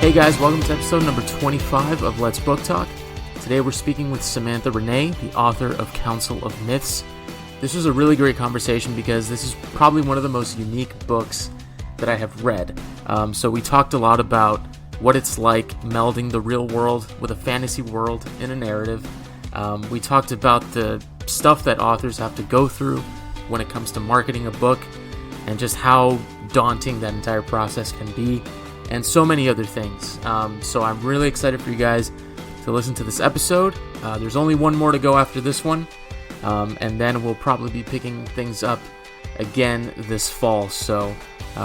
Hey guys, welcome to episode number 25 of Let's Book Talk. Today we're speaking with Samantha Renee, the author of Council of Myths. This was a really great conversation because this is probably one of the most unique books that I have read. So we talked a lot about what it's like melding the real world with a fantasy world in a narrative. We talked about the stuff that authors have to go through when it comes to marketing a book and just how daunting that entire process can be, and so many other things. So I'm really excited for you guys to listen to this episode. There's only one more to go after this one, and then we'll probably be picking things up again this fall. So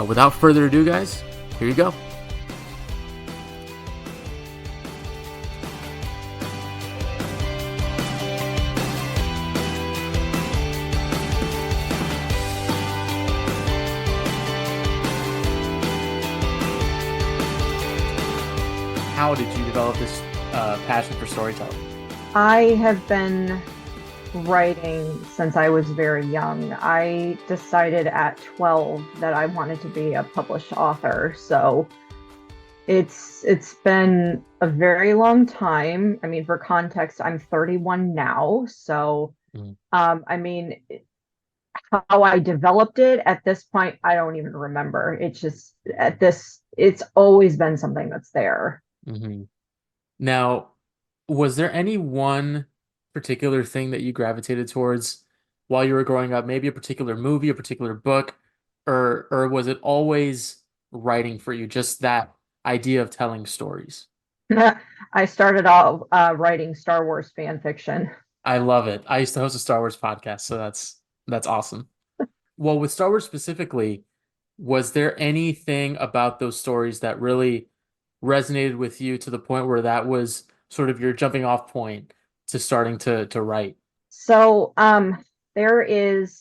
without further ado, guys, here you go. How did you develop this passion for storytelling? I have been writing since I was very young. I decided at 12 that I wanted to be a published author. So it's been a very long time. I mean, for context, I'm 31 now. So I mean, how I developed it at this point, I don't even remember. It's just it's always been something that's there. Mm-hmm. Now, was there any one particular thing that you gravitated towards while you were growing up? Maybe a particular movie, a particular book, or was it always writing for you? Just that idea of telling stories? I started out writing Star Wars fan fiction. I love it. I used to host a Star Wars podcast, so that's awesome. Well, with Star Wars specifically, was there anything about those stories that really resonated with you to the point where that was sort of your jumping off point to starting to write? So there is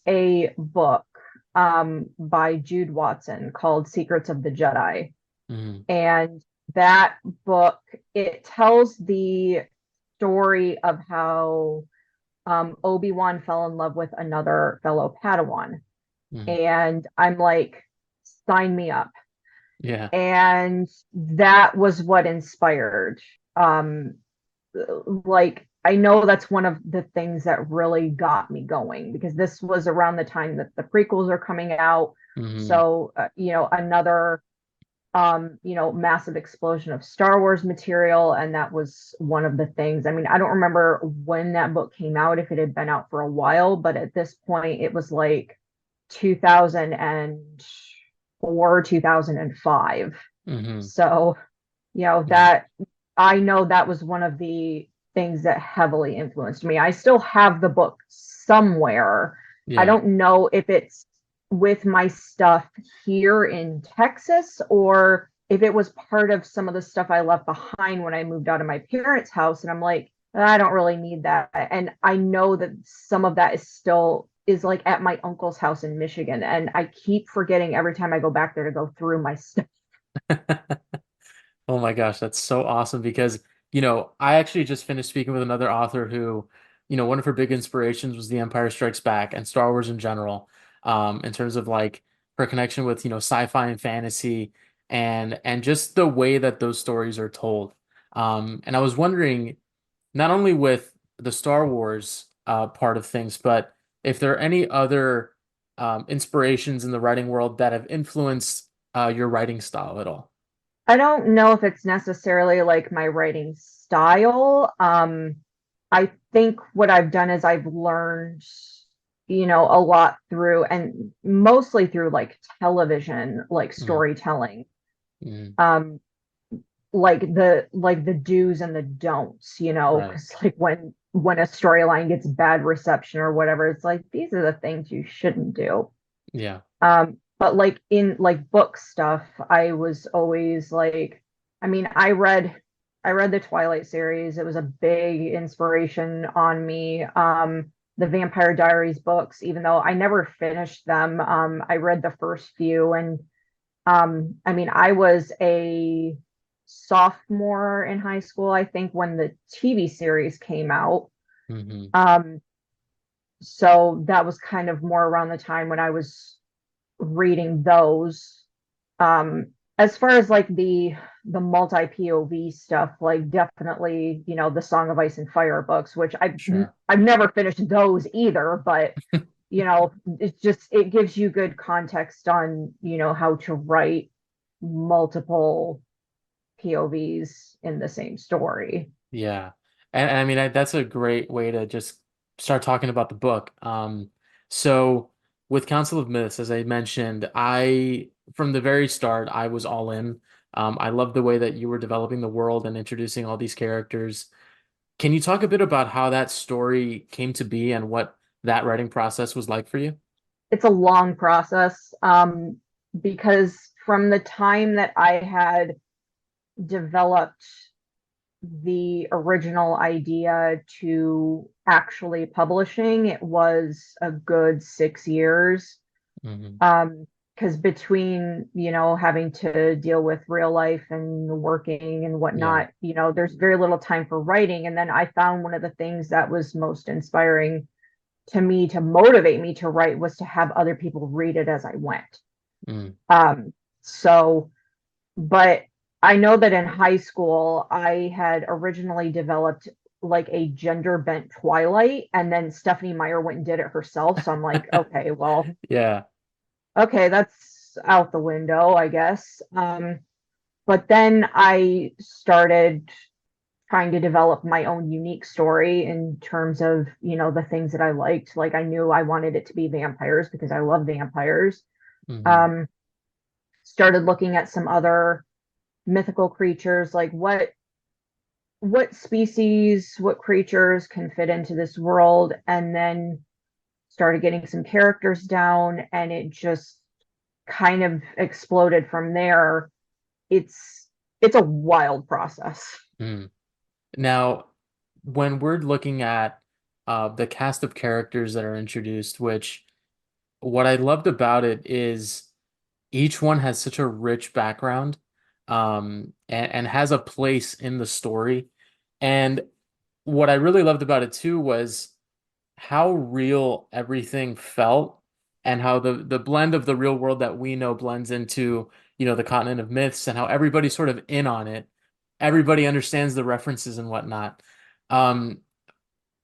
a book by Jude Watson called Secrets of the Jedi. Mm-hmm. And that book, it tells the story of how Obi-Wan fell in love with another fellow Padawan. Mm-hmm. And I'm like, sign me up. Yeah. And that was what inspired. Like, I know that's one of the things that really got me going, because this was around the time that the prequels are coming out. Mm-hmm. So, another massive explosion of Star Wars material. And that was one of the things. I mean, I don't remember when that book came out, if it had been out for a while, but at this point, it was like 2004, 2005. Mm-hmm. So, Yeah. that I know that was one of the things that heavily influenced me. I still have the book somewhere. I Yeah. don't know if it's with my stuff here in Texas or if it was part of some of the stuff I left behind when I moved out of my parents' house. And I'm like, I don't really need that. And I know that some of that is like at my uncle's house in Michigan. And I keep forgetting every time I go back there to go through my stuff. Oh my gosh, that's so awesome because, I actually just finished speaking with another author who, one of her big inspirations was The Empire Strikes Back and Star Wars in general, in terms of like her connection with, sci-fi and fantasy and just the way that those stories are told. And I was wondering, not only with the Star Wars part of things, but if there are any other inspirations in the writing world that have influenced your writing style at all. I don't know if it's necessarily like my writing style. I think what I've done is I've learned, a lot through and mostly through like television, like Mm, storytelling. mm, Um, like the do's and the don'ts, right. because like when a storyline gets bad reception or whatever, it's like these are the things you shouldn't do. Yeah. But like in like book stuff, I was always like, I mean, I read the Twilight series. It was a big inspiration on me. The Vampire Diaries books, even though I never finished them, I read the first few, and I mean, I was a sophomore in high school, I think, when the TV series came out. Hmm. Um, so that was kind of more around the time when I was reading those. As far as like the multi POV stuff, like definitely, the Song of Ice and Fire books, which Sure. I've never finished those either, but it's just it gives you good context on, how to write multiple POVs in the same story. Yeah. And I mean, that's a great way to just start talking about the book. So with Council of Myths, as I mentioned, from the very start, I was all in. I love the way that you were developing the world and introducing all these characters. Can you talk a bit about how that story came to be and what that writing process was like for you? It's a long process, because from the time that I had developed the original idea to actually publishing, it was a good 6 years. Hmm. Because between, having to deal with real life and working and Yeah. whatnot, there's very little time for writing. And then I found one of the things that was most inspiring to me to motivate me to write was to have other people read it as I went. Mm. Um, so, but I know that in high school, I had originally developed like a gender bent Twilight, and then Stephanie Meyer went and did it herself. So I'm like, okay, well, Yeah. okay, that's out the window, I guess. But then I started trying to develop my own unique story in terms of, the things that I liked. Like I knew I wanted it to be vampires because I love vampires. Hmm. Um, Started looking at some other mythical creatures, like what species, what creatures can fit into this world, and then started getting some characters down, and it just kind of exploded from there. It's a wild process. Mm. Now, when we're looking at the cast of characters that are introduced, which what I loved about it is each one has such a rich background, and has a place in the story. And what I really loved about it too was how real everything felt and how the blend of the real world that we know blends into, the continent of myths and how everybody's sort of in on it. Everybody understands the references and whatnot. Um,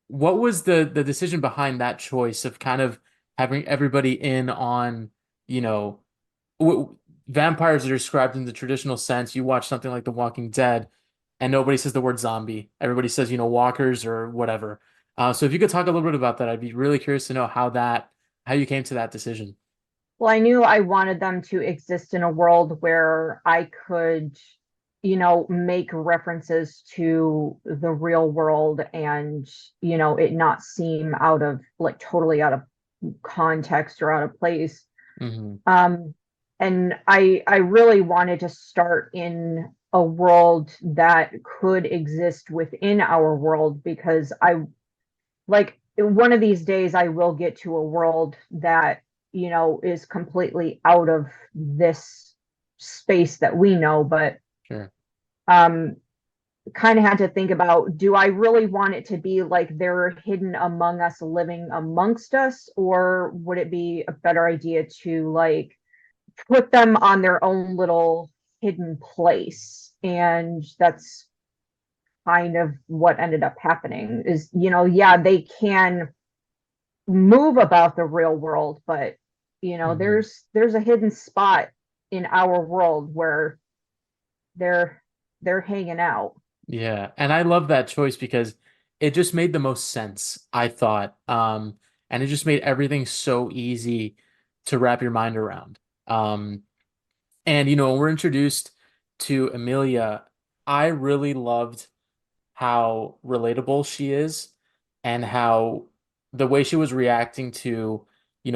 what was the decision behind that choice of kind of having everybody in on, you know, w vampires are described in the traditional sense. You watch something like The Walking Dead, and nobody says the word zombie. Everybody says, walkers or whatever. So if you could talk a little bit about that, I'd be really curious to know how you came to that decision. Well, I knew I wanted them to exist in a world where I could, make references to the real world and, it not seem out of like totally out of context or out of place. Hmm. Um, and I really wanted to start in a world that could exist within our world because I like one of these days I will get to a world that, is completely out of this space that we know, but Sure. um kind of had to think about, do I really want it to be like they're hidden among us, living amongst us, or would it be a better idea to like put them on their own little hidden place? And that's kind of what ended up happening is, yeah, they can move about the real world, but Hmm. there's a hidden spot in our world where they're they're hanging out. Yeah, and I love that choice because it just made the most sense, I thought. And it just made everything so easy to wrap your mind around. And when we're introduced to Amelia, I really loved how relatable she is and how the way she was reacting to,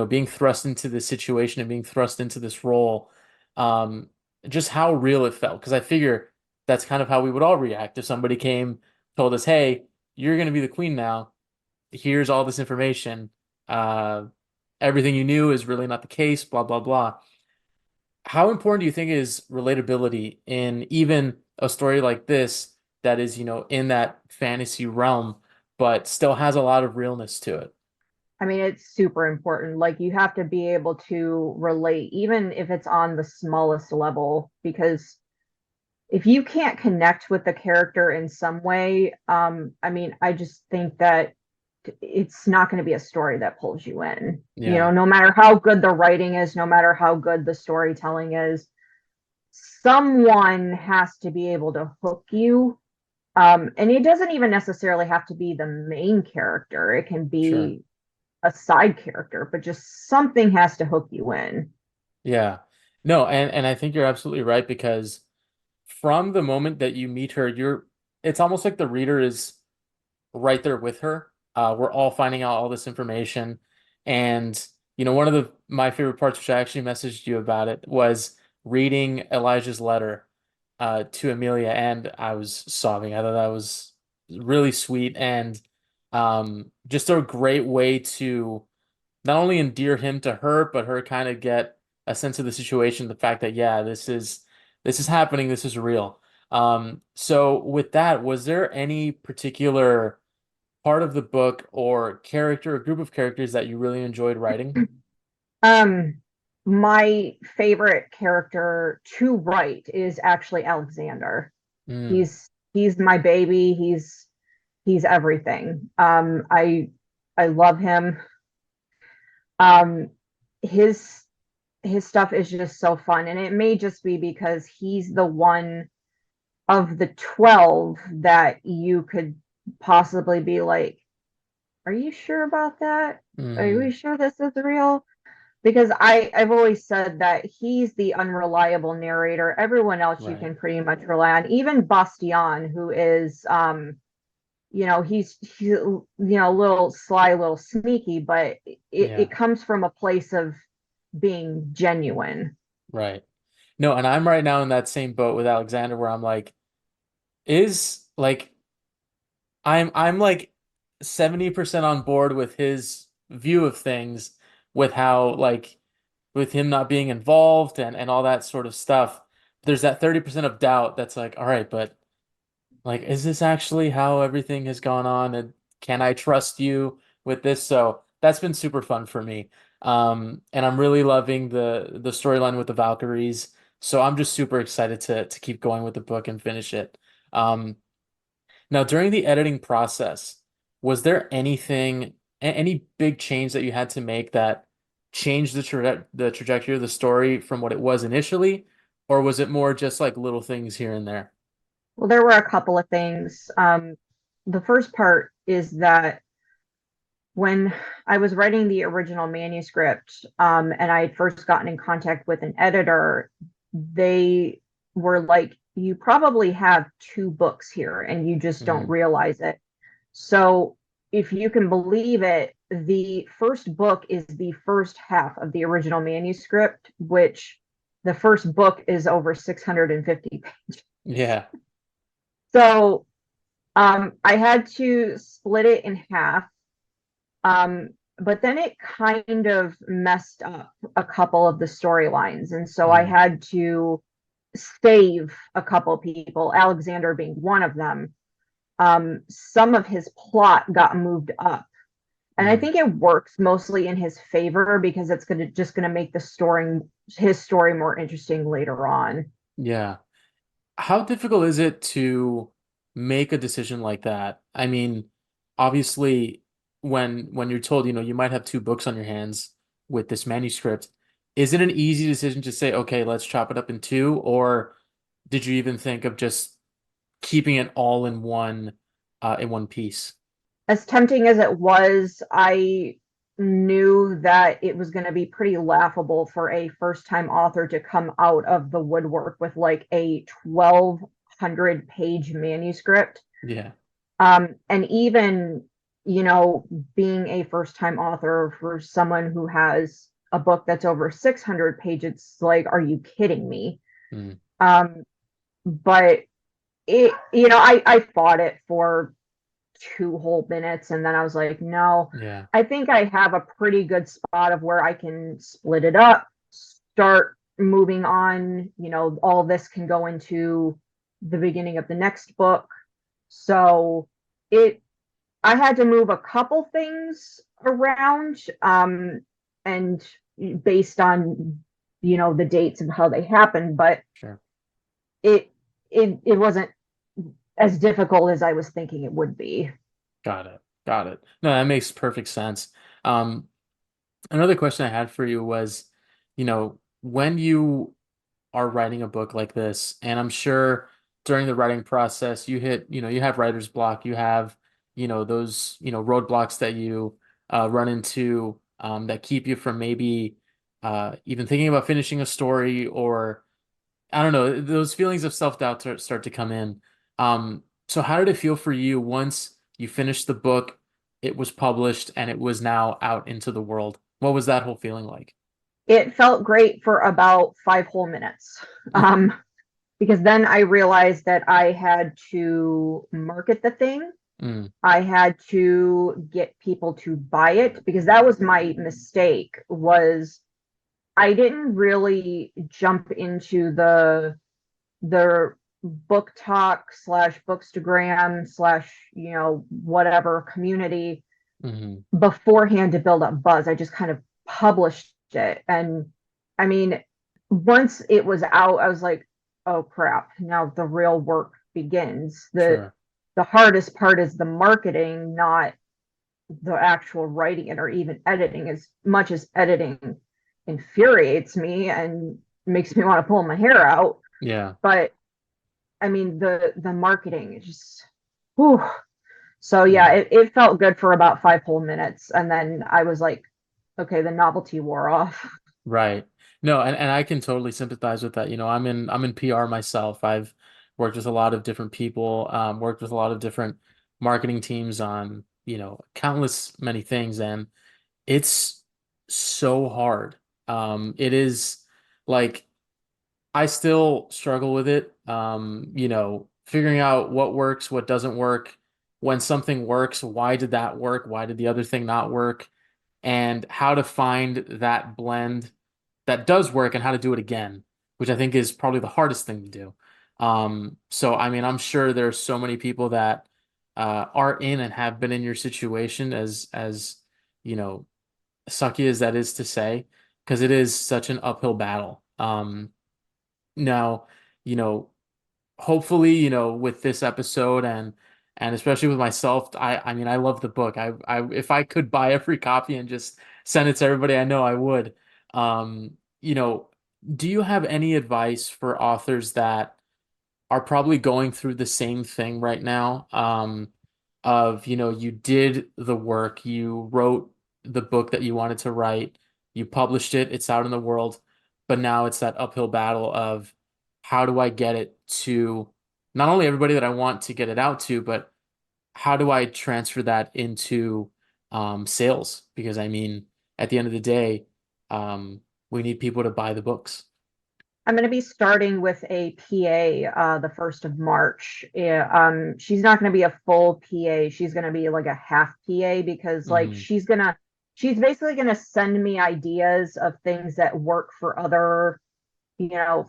being thrust into this situation and being thrust into this role, um, just how real it felt. Because I figure that's kind of how we would all react if somebody came, told us, "Hey, you're going to be the queen now. Here's all this information. Uh, Everything you knew is really not the case, blah, blah, blah." How important do you think is relatability in even a story like this that is, in that fantasy realm, but still has a lot of realness to it? I mean, it's super important. Like you have to be able to relate, even if it's on the smallest level, because if you can't connect with the character in some way, I mean, I just think that it's not going to be a story that pulls you in. You know, Yeah, no matter how good the writing is, no matter how good the storytelling is, someone has to be able to hook you. And it doesn't even necessarily have to be the main character. It can sure. be a side character, but just something has to hook you in. Yeah. No, and I think you're absolutely right because from the moment that you meet her, it's almost like the reader is right there with her. We're all finding out all this information. And, one of my favorite parts, which I actually messaged you about it, was reading Elijah's letter to Amelia, and I was sobbing. I thought that was really sweet and just a great way to not only endear him to her, but her kind of get a sense of the situation, the fact that yeah, this is happening, this is real. So with that, was there any particular part of the book or character or group of characters that you really enjoyed writing? Um, my favorite character to write is actually Alexander. Mm, He's my baby. He's everything. I love him. Um, his his stuff is just so fun, and it may just be because he's the one of the 12 that you could possibly be like, are you sure about that? Are you mm, sure this is real? Because I've always said that he's the unreliable narrator. Everyone else you right. can pretty much rely on. Even Bastian, who is he's a little sly, a little sneaky, but Yeah, it comes from a place of being genuine. right. No, and I'm right now in that same boat with Alexander where I'm like, is like I'm like 70% on board with his view of things, with how like with him not being involved and all that sort of stuff. There's that 30% of doubt that's like, all right, but like, is this actually how everything has gone on? And can I trust you with this? So that's been super fun for me. And I'm really loving the storyline with the Valkyries. So I'm just super excited to keep going with the book and finish it. Now, during the editing process, was there any big change that you had to make that changed the trajectory of the story from what it was initially, or was it more just like little things here and there? Well, there were a couple of things. The first part is that when I was writing the original manuscript, and I had first gotten in contact with an editor, they were like, you probably have two books here and you just don't Mm, realize it. So, if you can believe it, the first book is the first half of the original manuscript, which the first book is over 650 pages. yeah. So, I had to split it in half. Um, but then it kind of messed up a couple of the storylines. And so I Mm, had to save a couple people, Alexander being one of them. Some of his plot got moved up. And I mm, think it works mostly in his favor because it's gonna make the story his story more interesting later on. yeah. How difficult is it to make a decision like that? I mean, obviously, when you're told, you might have two books on your hands with this manuscript, is it an easy decision to say, okay, let's chop it up in two, or did you even think of just keeping it all in one piece? As tempting as it was, I knew that it was going to be pretty laughable for a first time author to come out of the woodwork with like a 1,200 page manuscript. Yeah. And even, you know, being a first time author for someone who has a book that's over 600 pages, it's like, are you kidding me? Mm, Um, but I fought it for 2 whole minutes and then I was like, no, yeah. I think I have a pretty good spot of where I can split it up, start moving on. All this can go into the beginning of the next book. So it I had to move a couple things around, and based on the dates and how they happened, but Sure. it it wasn't as difficult as I was thinking it would be. Got it. Got it. No, that makes perfect sense. Um, Another question I had for you was, when you are writing a book like this, and I'm sure during the writing process you have writer's block, you have, those, roadblocks that you run into that keep you from maybe even thinking about finishing a story, or I don't know, those feelings of self-doubt start to come in. So how did it feel for you once you finished the book, it was published, and it was now out into the world? What was that whole feeling like? It felt great for about 5 whole minutes. Um, because then I realized that I had to market the thing. Mm, I had to get people to buy it because that was my mistake was I didn't really jump into the book talk slash bookstagram slash whatever community hmm beforehand to build up buzz. I just kind of published it. And I mean, once it was out, I was like, oh crap, now the real work begins. The Sure. the hardest part is the marketing, not the actual writing it or even editing, as much as editing infuriates me and makes me want to pull my hair out. Yeah. But I mean the marketing is just whew. So yeah, Yeah. it felt good for about 5 whole minutes. And then I was like, okay, the novelty wore off. Right. No, and I can totally sympathize with that. I'm in PR myself. I've worked with a lot of different people, worked with a lot of different marketing teams on, countless many things, and it's so hard. It is like I still struggle with it. Figuring out what works, what doesn't work. When something works, why did that work? Why did the other thing not work? And how to find that blend that does work and how to do it again, which I think is probably the hardest thing to do. So I mean, I'm sure there's so many people that are in and have been in your situation, as you know, sucky as that is to say, because it is such an uphill battle. Now, you know, hopefully, with this episode and especially with myself, I mean, I love the book. If I could buy a free copy and just send it to everybody I know, I would. Um, you know, do you have any advice for authors that are probably going through the same thing right now? Of, you did the work, you wrote the book that you wanted to write, you published it, it's out in the world, but now it's that uphill battle of how do I get it to not only everybody that I want to get it out to, but how do I transfer that into sales? Because I mean, at the end of the day, um, we need people to buy the books. I'm going to be starting with a PA the 1st of March. Yeah, she's not going to be a full PA. She's going to be like a half PA because like Hmm she's basically going to send me ideas of things that work for other,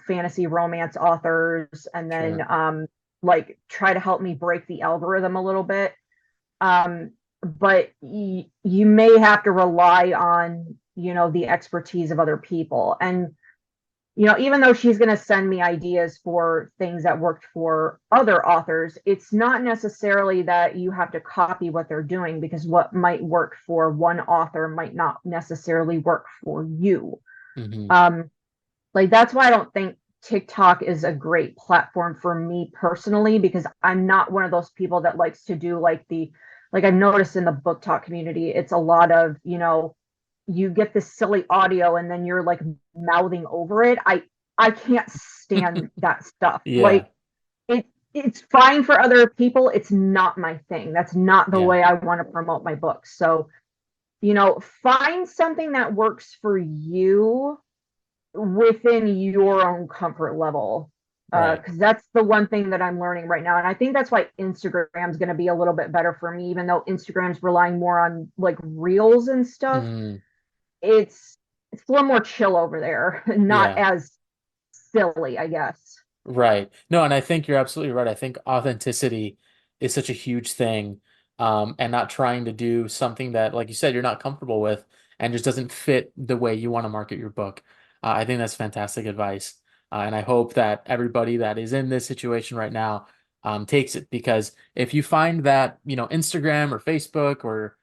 fantasy romance authors, and then Sure. like try to help me break the algorithm a little bit. Um, but you may have to rely on, the expertise of other people. And even though she's going to send me ideas for things that worked for other authors, it's not necessarily that you have to copy what they're doing, because what might work for one author might not necessarily work for you. hmm Um, like that's why I don't think TikTok is a great platform for me personally, because I'm not one of those people that likes to do like I've noticed in the book talk community, it's a lot of, you get this silly audio and then you're like mouthing over it. I can't stand that stuff. Yeah. Like it's fine for other people. It's not my thing. That's not the Yeah. way I want to promote my books. So, find something that works for you within your own comfort level. Right. Because that's the one thing that I'm learning right now. And I think that's why Instagram's going to be a little bit better for me, even though Instagram's relying more on like reels and stuff. Mm, It's a little more chill over there, not yeah. as silly, I guess. Right. No, and I think you're absolutely right. I think authenticity is such a huge thing, and not trying to do something that, like you said, you're not comfortable with and just doesn't fit the way you want to market your book. I think that's fantastic advice. And I hope that everybody that is in this situation right now takes it, because if you find that, Instagram or Facebook or,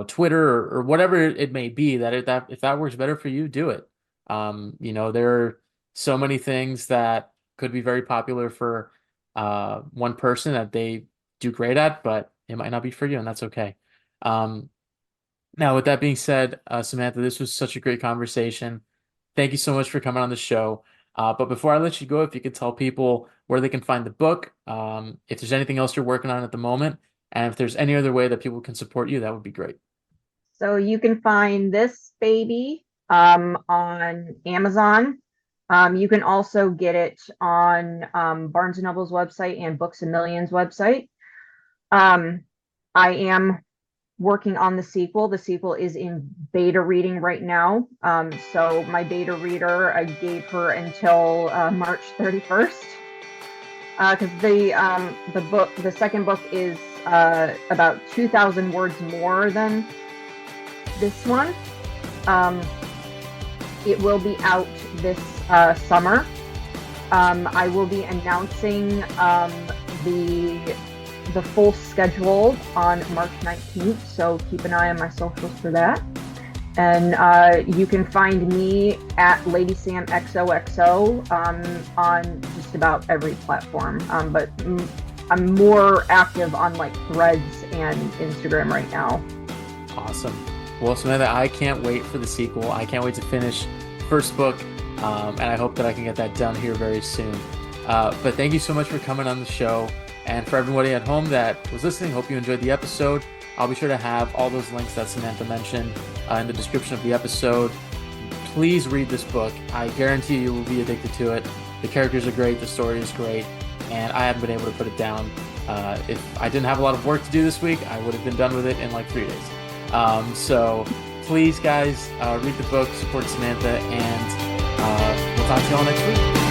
Twitter or whatever it may be, that if that works better for you, do it. There are so many things that could be very popular for one person that they do great at, but it might not be for you, and that's okay. Um, Now, with that being said, Samantha, this was such a great conversation. Thank you so much for coming on the show. But before I let you go, if you could tell people where they can find the book, if there's anything else you're working on at the moment, and if there's any other way that people can support you, that would be great. So you can find this baby on Amazon. You can also get it on Barnes and Noble's website and Books a Million's website. I am working on the sequel. The sequel is in beta reading right now. So my beta reader, I gave her until March 31st. Because the second book is about 2,000 words more than this one. It will be out this summer. I will be announcing the full schedule on March 19th, so keep an eye on my socials for that. And you can find me at Lady Sam XOXO on just about every platform. But I'm more active on like Threads and Instagram right now. Awesome. Well, Samantha, I can't wait for the sequel. I can't wait to finish first book, and I hope that I can get that done here very soon. But thank you so much for coming on the show. And for everybody at home that was listening, hope you enjoyed the episode. I'll be sure to have all those links that Samantha mentioned in the description of the episode. Please read this book. I guarantee you will be addicted to it. The characters are great. The story is great. And I haven't been able to put it down. If I didn't have a lot of work to do this week, I would have been done with it in like 3 days. So please, guys, read the book, support Samantha, and we'll talk to you all next week.